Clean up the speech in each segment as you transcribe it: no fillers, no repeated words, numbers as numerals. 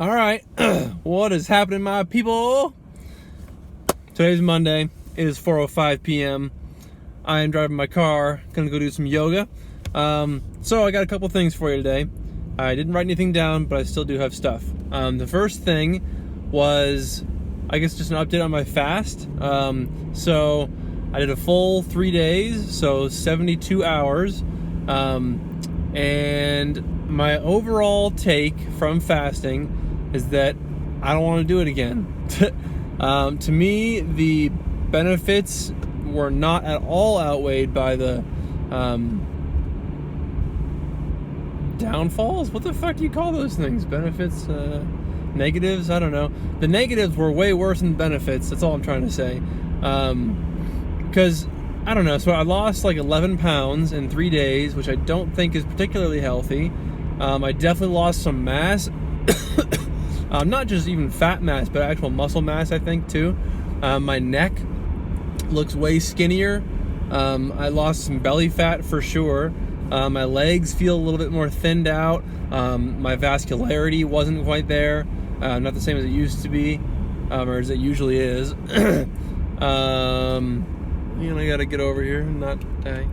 All right, what is happening, my people? Today's Monday. It is 4:05 p.m. I am driving my car, gonna go do some yoga. So I got a couple things for you today. I didn't write anything down, but I still do have stuff. The first thing was, I guess, just an update on my fast. So I did a full 3 days, so 72 hours. And my overall take from fasting is that I don't want to do it again. To me, the benefits were not at all outweighed by the downfalls. What the fuck do you call those things? Benefits? Negatives? I don't know. The negatives were way worse than the benefits. That's all I'm trying to say. Because, I don't know. So I lost like 11 pounds in 3 days, which I don't think is particularly healthy. I definitely lost some mass. Not just even fat mass, but actual muscle mass, I think, too. My neck looks way skinnier. I lost some belly fat for sure. My legs feel a little bit more thinned out. My vascularity wasn't quite there. Not the same as it used to be, or as it usually is. I gotta get over here and not die.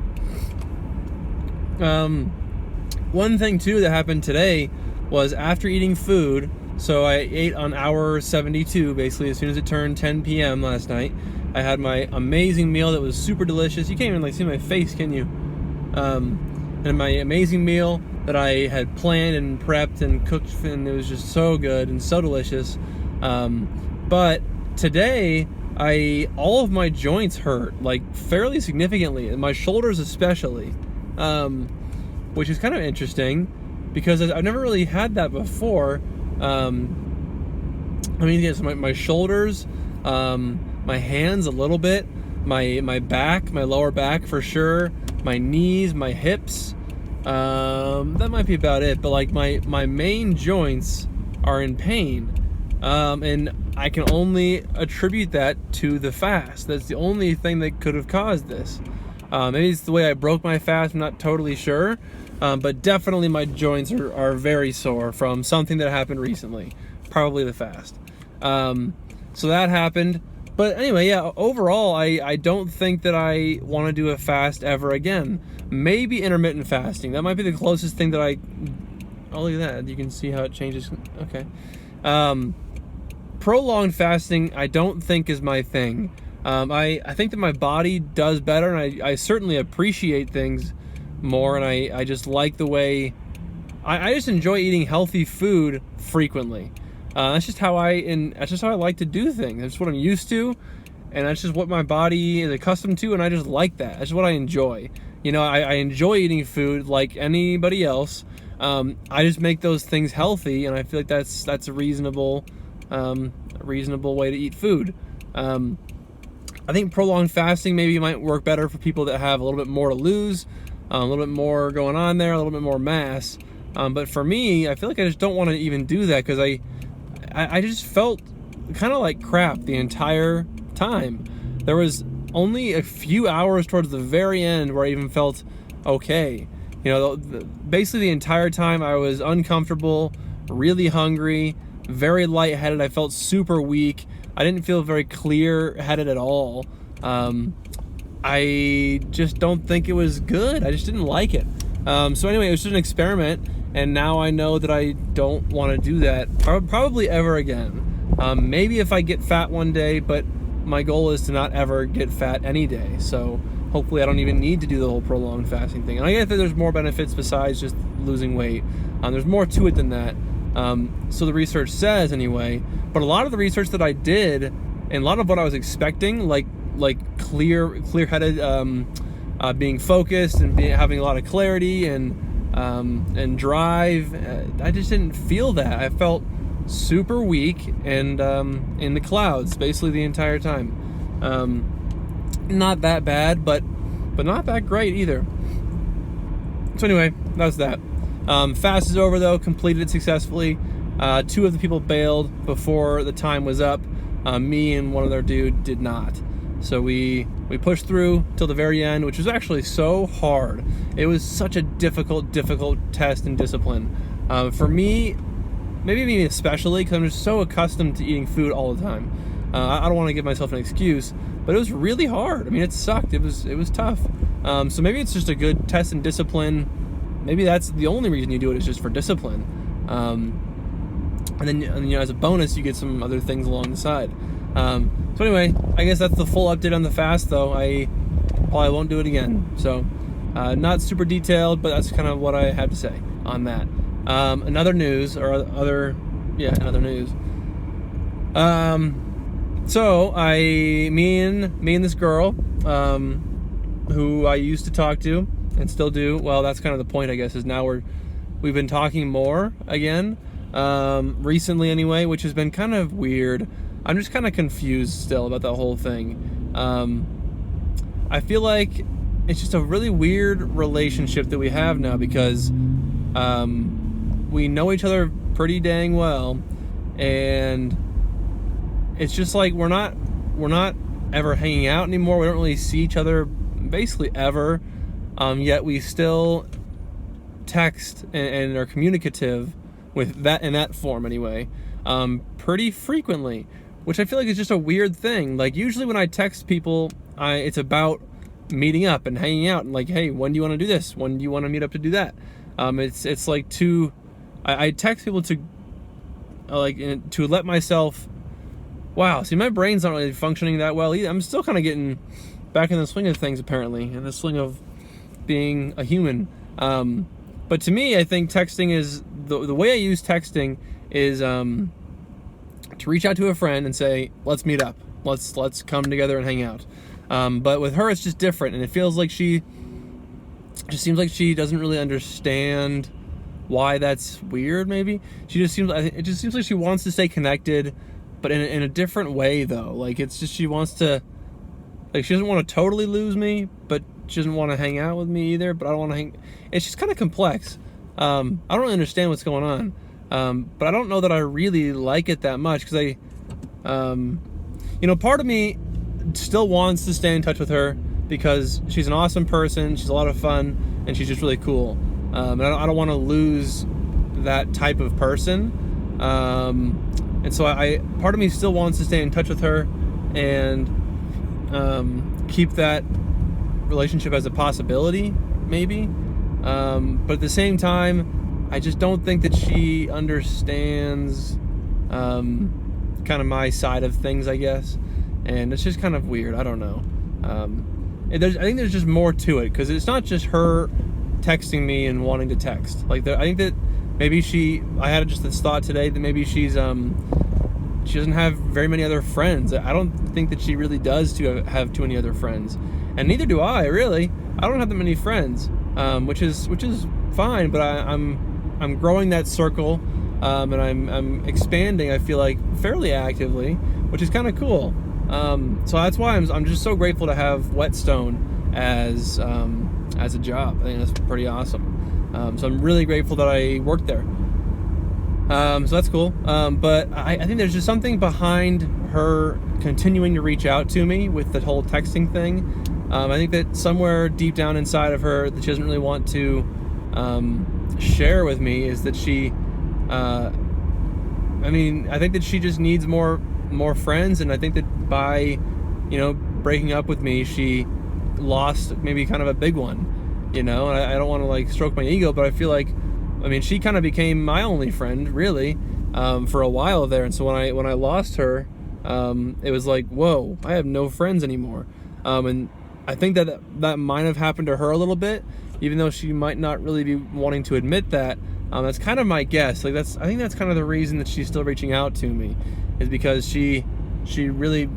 One thing, too, that happened today was after eating food, so I ate on hour 72, basically, as soon as it turned 10 p.m. last night. I had my amazing meal that was super delicious. You can't even, see my face, can you? And my amazing meal that I had planned and prepped and cooked, and it was just so good and so delicious. But today, all of my joints hurt, fairly significantly, and my shoulders especially, which is kind of interesting because I've never really had that before. Yes, my shoulders, my hands a little bit, my back, my lower back for sure, my knees, my hips, that might be about it, but my main joints are in pain, and I can only attribute that to the fast. That's the only thing that could have caused this. Maybe it's the way I broke my fast, I'm not totally sure, but definitely my joints are very sore from something that happened recently, probably the fast. So that happened. But anyway, yeah, overall, I don't think that I want to do a fast ever again. Maybe intermittent fasting. That might be the closest thing that oh, look at that. You can see how it changes. Okay. Prolonged fasting, I don't think is my thing. I think that my body does better, and I certainly appreciate things more, and I just like the way... I just enjoy eating healthy food frequently. That's just how I like to do things. That's what I'm used to, and that's just what my body is accustomed to, and I just like that. That's what I enjoy. I enjoy eating food like anybody else. I just make those things healthy, and I feel like that's a reasonable way to eat food. I think prolonged fasting maybe might work better for people that have a little bit more to lose, a little bit more going on there, a little bit more mass. But for me, I feel like I just don't want to even do that because I just felt kind of like crap the entire time. There was only a few hours towards the very end where I even felt okay. Basically the entire time I was uncomfortable, really hungry, very lightheaded. I felt super weak. I didn't feel very clear-headed at all. I just don't think it was good. I just didn't like it. So anyway, it was just an experiment, and now I know that I don't want to do that probably ever again. Maybe if I get fat one day, but my goal is to not ever get fat any day. So hopefully I don't even need to do the whole prolonged fasting thing. And I get that there's more benefits besides just losing weight. There's more to it than that. So the research says anyway. But a lot of the research that I did, and a lot of what I was expecting, like clear-headed, being focused and having a lot of clarity and drive, I just didn't feel that. I felt super weak and in the clouds basically the entire time. Not that bad, but not that great either. So anyway, that was that. Fast is over though, completed it successfully. 2 of the people bailed before the time was up. Me and one other dude did not. So we pushed through till the very end, which was actually so hard. It was such a difficult test and discipline. For me, maybe me especially, because I'm just so accustomed to eating food all the time. I don't want to give myself an excuse, but it was really hard. I mean, it sucked. It was tough. So maybe it's just a good test in discipline. Maybe that's the only reason you do it, is just for discipline. And then as a bonus, you get some other things along the side. So anyway, I guess that's the full update on the fast, though. I probably won't do it again. So not super detailed, but that's kind of what I have to say on that. Another news. So me and this girl, who I used to talk to and still do. Well, that's kind of the point, I guess, is now we've been talking more again, recently anyway, which has been kind of weird. I'm just kind of confused still about the whole thing. I feel like it's just a really weird relationship that we have now, because we know each other pretty dang well, and it's just like we're not ever hanging out anymore. We don't really see each other basically ever, yet we still text and are communicative with that, in that form anyway, pretty frequently, which I feel like is just a weird thing. Like, usually when I text people, it's about meeting up and hanging out and like, hey, when do you want to do this? When do you want to meet up to do that? It's like I text people to let myself. Wow, see, my brain's not really functioning that well either. I'm still kind of getting back in the swing of things, apparently, in the swing of being a human. But to me, I think texting is the way I use texting is to reach out to a friend and say, let's meet up, let's come together and hang out. But with her, it's just different, and it feels like it seems like she doesn't really understand why that's weird. Maybe it just seems like she wants to stay connected, but in a different way, though. Like, it's just she wants to, like, she doesn't want to totally lose me, but she doesn't want to hang out with me either. But I don't want to hang. It's just kind of complex. I don't really understand what's going on, but I don't know that I really like it that much, because part of me still wants to stay in touch with her because she's an awesome person, she's a lot of fun, and she's just really cool. And I don't want to lose that type of person. And so part of me still wants to stay in touch with her and keep that relationship as a possibility, maybe. But at the same time, I just don't think that she understands kind of my side of things, I guess. And it's just kind of weird. I don't know. I think there's just more to it, because it's not just her texting me and wanting to text. Like, I think that maybe I had just this thought today that maybe she doesn't have very many other friends. I don't think that she really does have too many other friends, and neither do I, really. I don't have that many friends, which is fine. But I'm growing that circle, and I'm expanding, I feel like, fairly actively, which is kind of cool. So that's why I'm just so grateful to have Whetstone as a job. I think that's pretty awesome. So I'm really grateful that I worked there. So that's cool. But I think there's just something behind her continuing to reach out to me with the whole texting thing. I think that somewhere deep down inside of her that she doesn't really want to share with me is that I think that she just needs more friends, and I think that by breaking up with me, she lost maybe kind of a big one. And I don't want to like stroke my ego, but I feel like, she kind of became my only friend, really, for a while there. And so when I lost her, it was like, whoa, I have no friends anymore. And I think that might have happened to her a little bit, even though she might not really be wanting to admit that. That's kind of my guess. Like, I think that's kind of the reason that she's still reaching out to me, is because she really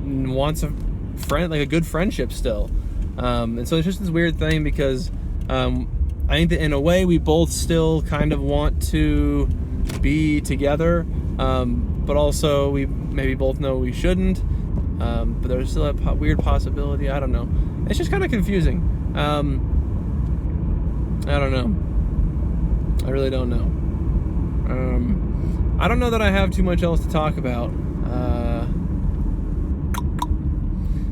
wants a friend, like a good friendship still. And so it's just this weird thing, because I think that in a way we both still kind of want to be together, but also we maybe both know we shouldn't. But there's still a weird possibility. I don't know. It's just kind of confusing. I don't know. I really don't know. I don't know that I have too much else to talk about.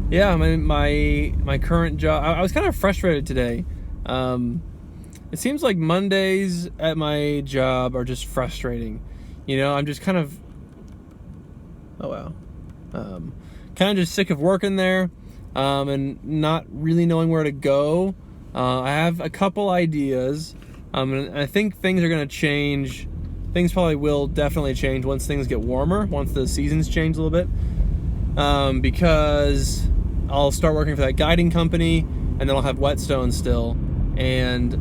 Yeah, my current job. I was kind of frustrated today. It seems like Mondays at my job are just frustrating. I'm just kind of, oh wow, kind of just sick of working there, and not really knowing where to go. I have a couple ideas, and I think things are going to change. Things probably will definitely change once things get warmer, once the seasons change a little bit, because I'll start working for that guiding company, and then I'll have Whetstone still, and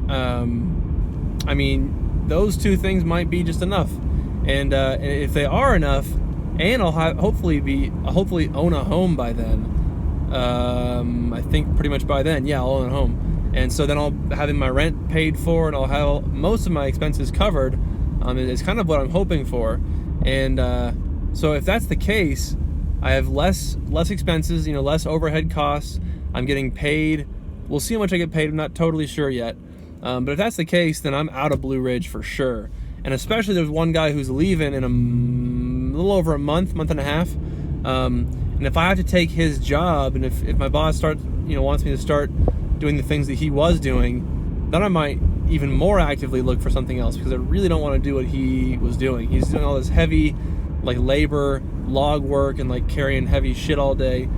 I mean, those two things might be just enough, and if they are enough, and I'll hopefully own a home by then. I think pretty much by then, yeah, I'll own a home, and so then I'll having my rent paid for, and I'll have most of my expenses covered. It's kind of what I'm hoping for, and so if that's the case, I have less expenses, less overhead costs. I'm getting paid. We'll see how much I get paid. I'm not totally sure yet, but if that's the case, then I'm out of Blue Ridge for sure. And especially there's one guy who's leaving in a little over a month and a half, and if I have to take his job, and if my boss wants me to start doing the things that he was doing, then I might even more actively look for something else, because I really don't want to do what he was doing. He's doing all this heavy labor, log work, and carrying heavy shit all day.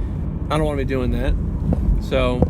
I don't want to be doing that. So